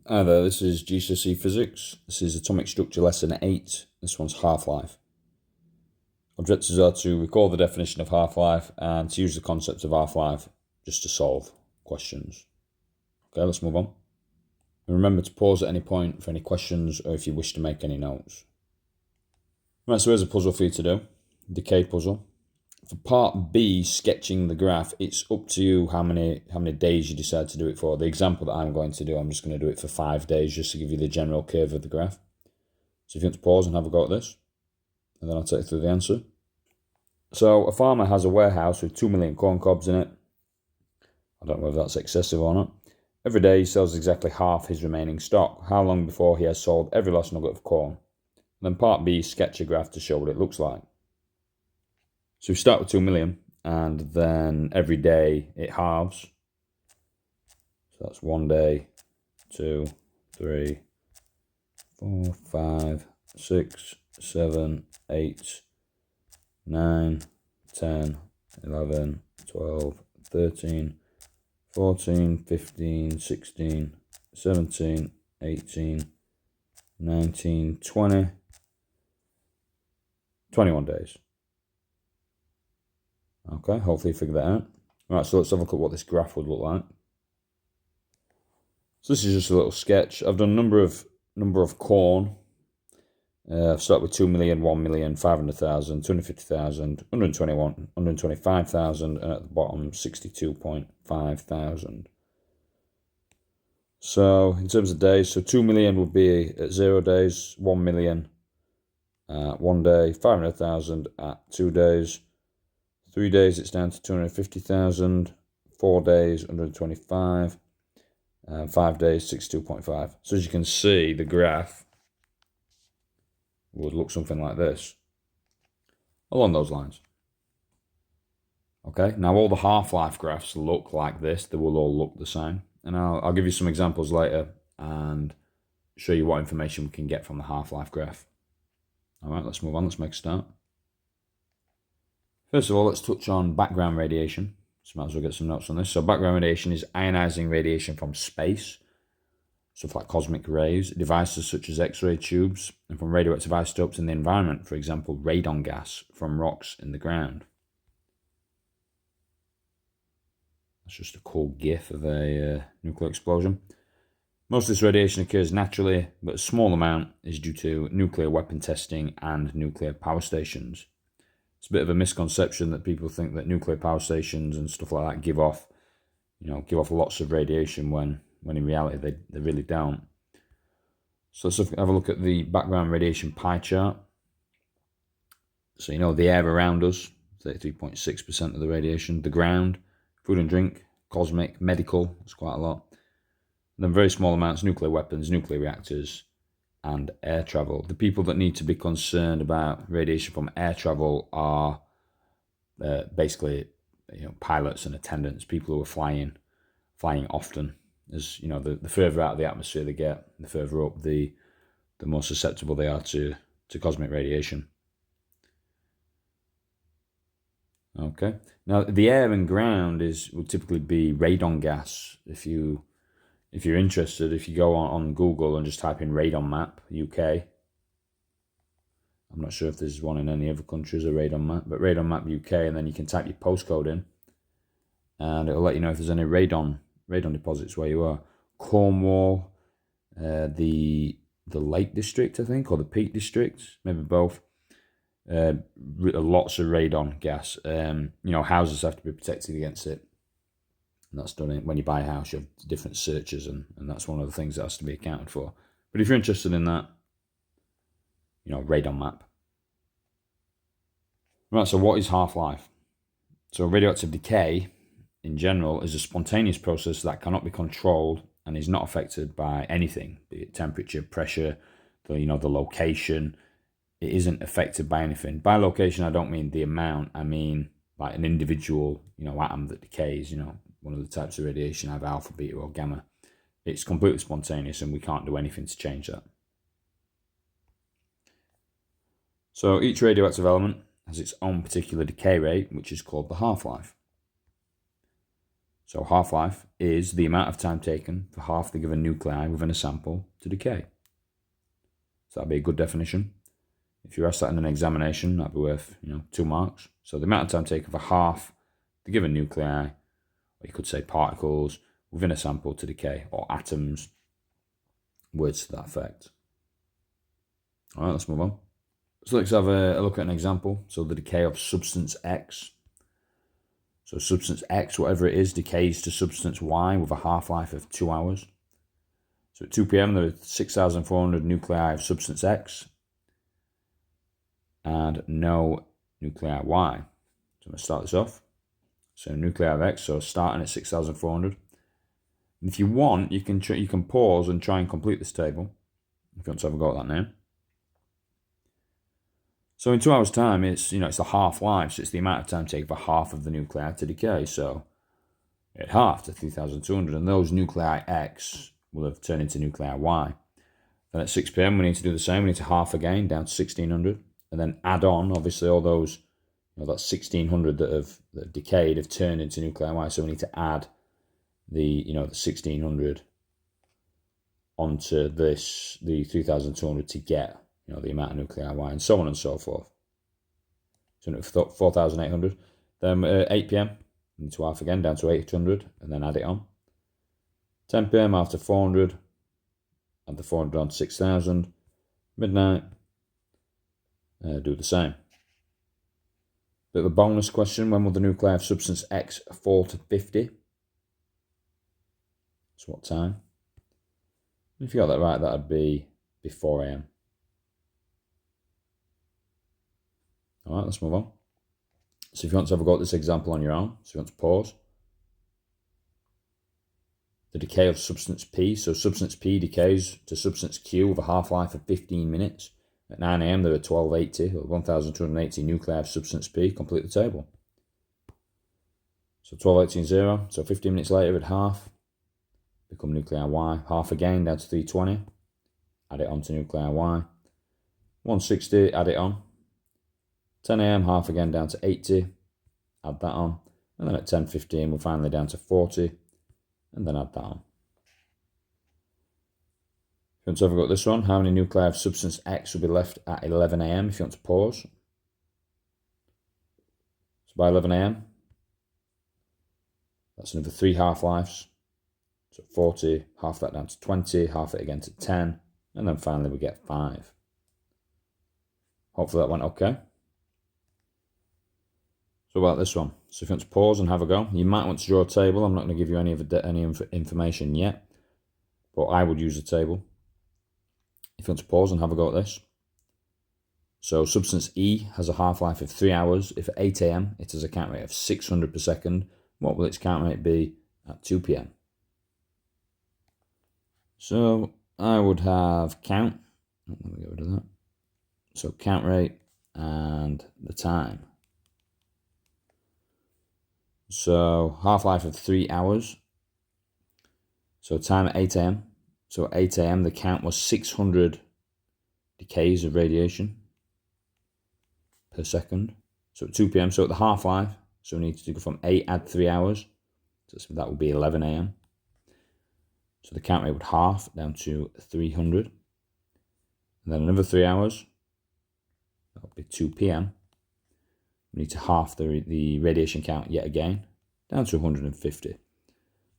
Hi there, this is GCSE Physics. This is Atomic Structure Lesson 8. This one's half-life. Objectives are to recall the definition of half-life and to use the concept of half-life just to solve questions. Okay, let's move on. And remember to pause at any point for any questions or if you wish to make any notes. Right, so here's a puzzle for you to do. Decay puzzle. For part B, sketching the graph, it's up to you how many days you decide to do it for. The example that I'm going to do, I'm just going to do it for 5 days just to give you the general curve of the graph. So if you want to pause and have a go at this, and then I'll take you through the answer. So a farmer has a warehouse with 2 million corn cobs in it. I don't know whether that's excessive or not. Every day he sells exactly half his remaining stock. How long before he has sold every last nugget of corn? And then part B, sketch a graph to show what it looks like. So we start with 2 million, and then every day it halves. So that's 1 day, 2, 3, 4, 5, 6, 7, 8, 9, 10, 11, 12, 13, 14, 15, 16, 17, 18, 19, 20, 21 days. Okay, hopefully you figure that out. Right, so let's have a look at what this graph would look like. So this is just a little sketch. I've done a number of corn. I've started with 2 million, 1 million, 500,000, 250,000, 121, 125,000, and at the bottom 62.5 thousand. So in terms of days, so 2 million would be at 0 days, 1 million at 1 day, 500,000 at 2 days, 3 days it's down to 250,000, 4 days 125, and 5 days 62.5. So as you can see, the graph would look something like this, along those lines. Okay, now all the half-life graphs look like this. They will all look the same. And I'll give you some examples later and show you what information we can get from the half-life graph. All right, let's move on. Let's make a start. First of all, let's touch on background radiation. So might as well get some notes on this. So background radiation is ionizing radiation from space, stuff like cosmic rays, devices such as X-ray tubes, and from radioactive isotopes in the environment, for example, radon gas from rocks in the ground. That's just a cool GIF of a nuclear explosion. Most of this radiation occurs naturally, but a small amount is due to nuclear weapon testing and nuclear power stations. It's a bit of a misconception that people think that nuclear power stations and stuff like that give off lots of radiation when in reality they really don't. So let's have a look at the background radiation pie chart. So the air around us, 33.6% of the radiation. The ground, food and drink, cosmic, medical, that's quite a lot. And then very small amounts, nuclear weapons, nuclear reactors, and air travel. The people that need to be concerned about radiation from air travel are basically pilots and attendants, people who are flying often. As the further out of the atmosphere they get, the further up, the more susceptible they are to cosmic radiation. Okay, now the air and ground will typically be radon gas. If you're interested, if you go on Google and just type in radon map UK, I'm not sure if there's one in any other countries, a radon map, but radon map UK, and then you can type your postcode in, and it'll let you know if there's any radon deposits where you are. Cornwall, the Lake District, I think, or the Peak District, maybe both. Lots of radon gas. Houses have to be protected against it. And that's done when you buy a house, you have different searches, and that's one of the things that has to be accounted for. But if you're interested in that, radon map. Right, so what is half-life? So radioactive decay, in general, is a spontaneous process that cannot be controlled and is not affected by anything, be it temperature, pressure, the location. It isn't affected by anything. By location, I don't mean the amount. I mean like an individual, atom that decays, one of the types of radiation, either alpha, beta, or gamma. It's completely spontaneous and we can't do anything to change that. So each radioactive element has its own particular decay rate, which is called the half-life. So half-life is the amount of time taken for half the given nuclei within a sample to decay. So that'd be a good definition. If you're asked that in an examination, that'd be worth 2 marks. So the amount of time taken for half the given nuclei, or you could say particles, within a sample to decay, or atoms, words to that effect. All right, let's move on. So let's have a look at an example. So the decay of substance X. So substance X, whatever it is, decays to substance Y with a half-life of 2 hours. So at 2 p.m. there are 6,400 nuclei of substance X and no nuclei Y. So I'm going to start this off. So nuclei of X, so starting at 6,400. And if you want, you can pause and try and complete this table if you want to have a go at that now. So in 2 hours' time, it's the half-life, so it's the amount of time taken for half of the nuclei to decay. So at half to 3,200, and those nuclei X will have turned into nuclei Y. Then at 6 p.m, we need to do the same. We need to half again, down to 1,600, and then add on, obviously, all those, that 1,600 that have decayed have turned into nuclei Y. So we need to add the 1,600 onto this, the 3,200 to get the amount of nuclei Y, and so on and so forth. So 4,800. Then at 8 p.m, we need to half again, down to 800, and then add it on. 10 p.m, after 400, add the 400 on to 6,000. Midnight, do the same. Bit of a bonus question: when will the nuclei of substance X fall to 50? So what time? If you got that right, that'd be before AM. All right, let's move on. So if you want to have a go at this example on your own, so you want to pause. The decay of substance P. So substance P decays to substance Q with a half-life of 15 minutes. At 9 a.m, there are 1,280 or 1,280 nuclei of substance P. Complete the table. So 1,280 and 0. So 15 minutes later at half, become nuclei Y. Half again, down to 320. Add it on to nuclei Y. 160, add it on. 10 a.m, half again, down to 80. Add that on. And then at 10:15, we're finally down to 40. And then add that on. If you want to have a go at this one, how many nuclei of substance X will be left at 11 a.m. if you want to pause? So by 11 a.m, that's another 3 half-lives. So 40, half that down to 20, half it again to 10, and then finally we get 5. Hopefully that went okay. So about this one. So if you want to pause and have a go, you might want to draw a table. I'm not going to give you any information yet, but I would use a table. If you want to pause and have a go at this. So substance E has a half-life of 3 hours. If at 8 a.m, it has a count rate of 600 per second, what will its count rate be at 2 p.m? So I would have count. Let me get rid of that. So count rate and the time. So half-life of 3 hours. So time at 8 a.m. So at 8 a.m, the count was 600 decays of radiation per second. So at 2 p.m, so at the half-life, so we need to go from 8, add 3 hours. So that would be 11 a.m. So the count rate would half down to 300. And then another 3 hours. That would be 2 p.m. We need to half the radiation count yet again, down to 150.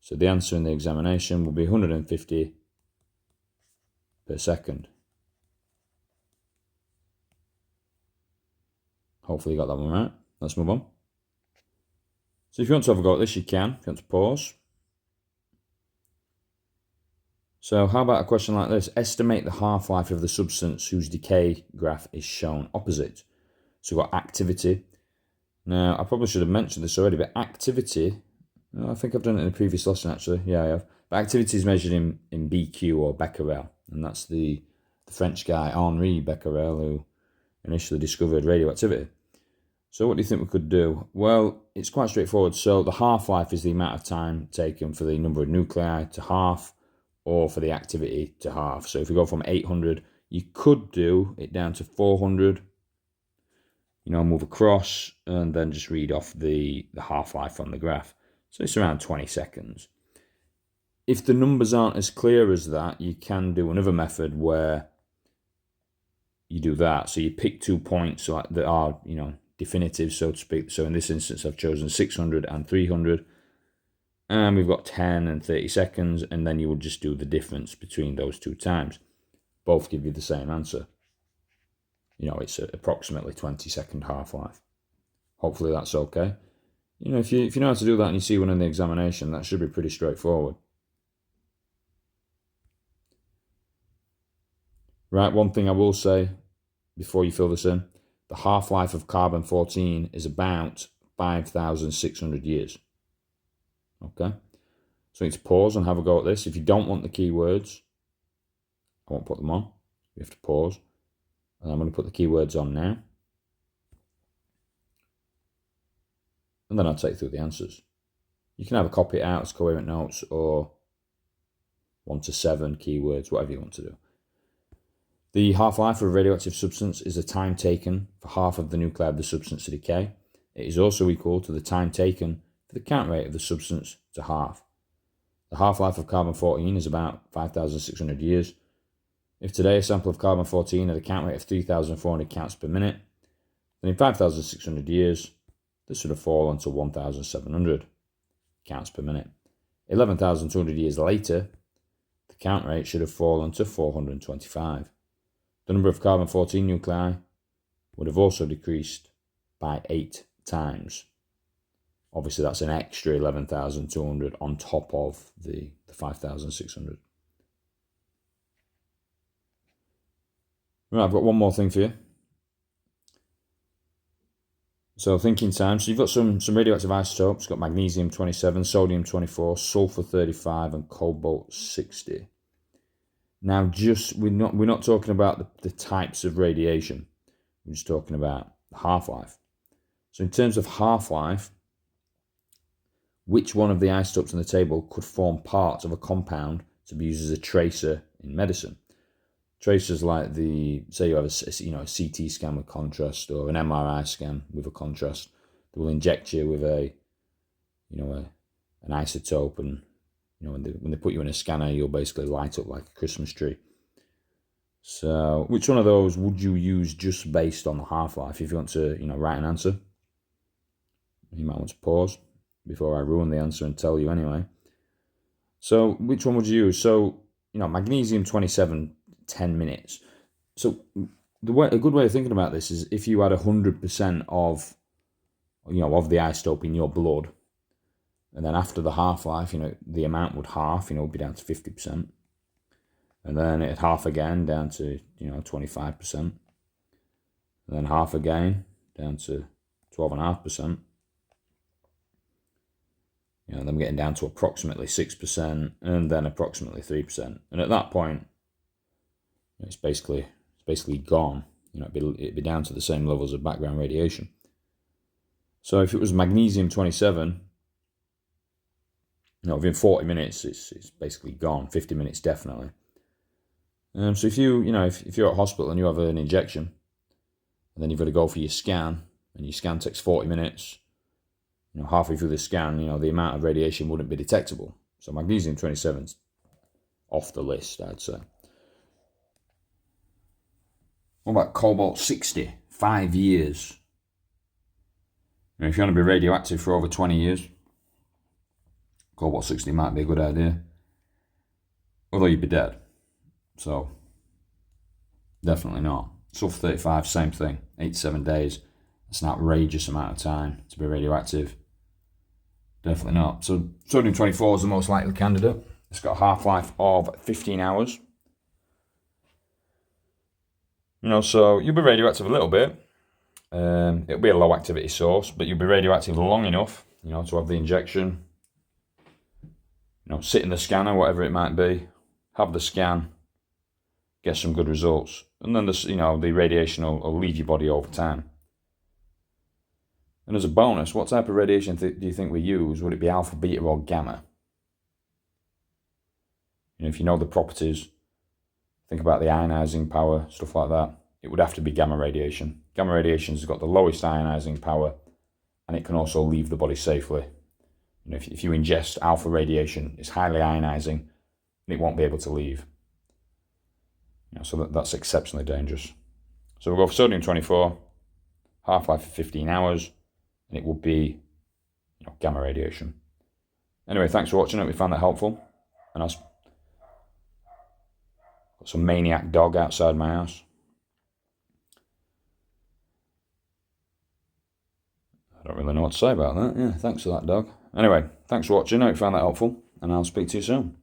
So the answer in the examination will be 150 per second. Hopefully you got that one right. Let's move on. So if you want to have a go at this, you can. If you want to pause. So how about a question like this? Estimate the half-life of the substance whose decay graph is shown opposite. So we've got activity. Now, I probably should have mentioned this already, but activity, I think I've done it in a previous lesson actually. Yeah, I have. But activity is measured in BQ or becquerel. And that's the French guy, Henri Becquerel, who initially discovered radioactivity. So what do you think we could do? Well, it's quite straightforward. So the half-life is the amount of time taken for the number of nuclei to half, or for the activity to half. So if we go from 800, you could do it down to 400, move across, and then just read off the half-life from the graph. So it's around 20 seconds. If the numbers aren't as clear as that, you can do another method where you do that. So you pick 2 points that are, definitive, so to speak. So in this instance, I've chosen 600 and 300. And we've got 10 and 30 seconds. And then you will just do the difference between those 2 times. Both give you the same answer. It's approximately 20-second half-life. Hopefully that's okay. If you know how to do that and you see one in the examination, that should be pretty straightforward. Right, one thing I will say before you fill this in, the half-life of carbon-14 is about 5,600 years. Okay? So you need to pause and have a go at this. If you don't want the keywords, I won't put them on. You have to pause. And I'm going to put the keywords on now. And then I'll take you through the answers. You can either copy it out as coherent notes or 1 to 7 keywords, whatever you want to do. The half-life of a radioactive substance is the time taken for half of the nuclei of the substance to decay. It is also equal to the time taken for the count rate of the substance to half. The half-life of carbon-14 is about 5,600 years. If today a sample of carbon-14 had a count rate of 3,400 counts per minute, then in 5,600 years, this would have fallen to 1,700 counts per minute. 11,200 years later, the count rate should have fallen to 425. The number of carbon-14 nuclei would have also decreased by 8 times. Obviously, that's an extra 11,200 on top of the 5,600. Right, I've got one more thing for you. So thinking time. So you've got some radioactive isotopes. You've got magnesium-27, sodium-24, sulfur-35, and cobalt-60. Now, we're not talking about the types of radiation. We're just talking about the half-life. So in terms of half-life, which one of the isotopes in the table could form part of a compound to be used as a tracer in medicine? Tracers like say you have a CT scan with contrast or an MRI scan with a contrast. They will inject you with an isotope, and when they put you in a scanner, you'll basically light up like a Christmas tree. So which one of those would you use just based on the half-life? If you want to write an answer, you might want to pause before I ruin the answer and tell you anyway. So which one would you use? So magnesium-27, 10 minutes. So a good way of thinking about this is if you had 100% of the isotope in your blood, and then after the half-life, the amount would half, would be down to 50%. And then it'd half again down to 25%. And then half again down to 12.5%. Then we're getting down to approximately 6%, and then approximately 3%. And at that point, it's basically gone. It'd be down to the same levels of background radiation. So if it was magnesium-27, within 40 minutes, it's basically gone. 50 minutes definitely. So if you're at hospital and you have an injection, and then you've got to go for your scan, and your scan takes 40 minutes, halfway through the scan, the amount of radiation wouldn't be detectable. So magnesium-27's off the list, I'd say. What about cobalt-60? 5 years. If you want to be radioactive for over 20 years, cobalt-60 might be a good idea. Although you'd be dead. So, definitely not. Sulfur-35, same thing. 8 to 7 days. That's an outrageous amount of time to be radioactive. Definitely not. So, sodium-24 is the most likely candidate. It's got a half-life of 15 hours. So you'll be radioactive a little bit. It'll be a low activity source, but you'll be radioactive long enough, to have the injection, sit in the scanner, whatever it might be, have the scan, get some good results. And then the radiation will leave your body over time. And as a bonus, what type of radiation do you think we use? Would it be alpha, beta, or gamma? If you know the properties, think about the ionizing power, stuff like that. It would have to be gamma radiation. Gamma radiation has got the lowest ionizing power, and it can also leave the body safely. If you ingest alpha radiation, it's highly ionizing and it won't be able to leave. So that's exceptionally dangerous. So we'll go for sodium-24, half-life of 15 hours, and it will be gamma radiation. Anyway, thanks for watching. I hope you found that helpful. And I've got some maniac dog outside my house. I don't really know what to say about that. Yeah, thanks for that, dog. Anyway, thanks for watching. I hope you found that helpful, and I'll speak to you soon.